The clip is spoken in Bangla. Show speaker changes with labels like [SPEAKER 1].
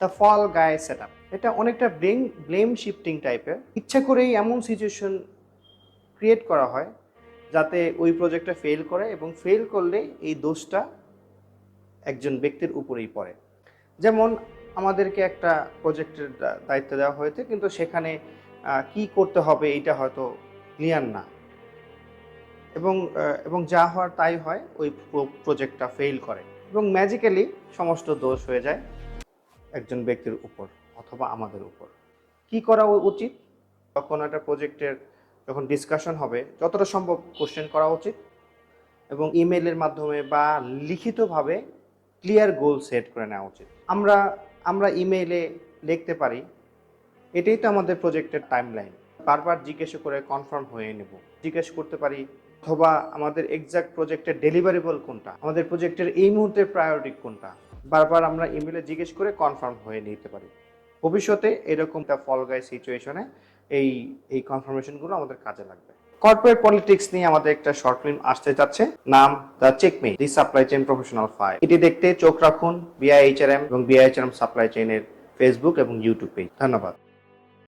[SPEAKER 1] The fall guy set up, এটা অনেকটা ব্লেম শিফটিং টাইপের। ইচ্ছা করেই এমন সিচুয়েশন ক্রিয়েট করা হয় যাতে ওই প্রজেক্টটা ফেল করে, এবং ফেল করলে এই দোষটা একজন ব্যক্তির উপরেই পড়ে। যেমন আমাদেরকে একটা প্রজেক্টের দায়িত্ব দেওয়া হয়েছে, কিন্তু সেখানে কি করতে হবে এইটা হয়তো ক্লিয়ার না, এবং যা হওয়ার তাই হয়, ওই প্রজেক্টটা ফেল করে এবং ম্যাজিক্যালি সমস্ত দোষ হয়ে যায় একজন ব্যক্তির উপর অথবা আমাদের উপর। কি করা উচিত? তখন একটা প্রজেক্টের যখন ডিসকাশন হবে, যতটা সম্ভব কোশ্চেন করা উচিত এবং ইমেলের মাধ্যমে বা লিখিতভাবে ক্লিয়ার গোল সেট করে নেওয়া উচিত। আমরা ইমেইলে লিখতে পারি, এটাই তো আমাদের প্রজেক্টের টাইমলাইন, বারবার জিজ্ঞেস করে কনফার্ম হয়ে নেব। জিজ্ঞেস করতে পারি, অথবা আমাদের এক্সাক্ট প্রজেক্টের ডেলিভারেবল কোনটা, আমাদের প্রজেক্টের এই মুহূর্তের প্রায়োরিটি কোনটা, বারবার আমরা ইমেলে জিজ্ঞেস করে কনফার্ম হয়ে নিতে পারি। ভবিষ্যতে এরকম একটা ফল গাই সিচুয়েশনে এই কনফার্মেশনগুলো আমাদের কাজে লাগবে। কর্পোরেট পলিটিক্স নিয়ে আমাদের একটা শর্ট ফিল্ম আসতে যাচ্ছে, নাম the checkmate the supply chain professional file. এটি দেখতে চোখ রাখুন বিআইএইচআরএম এবং বিআইএইচআরএম সাপ্লাই চেইনের ফেসবুক এবং ইউটিউব পেজ। ধন্যবাদ।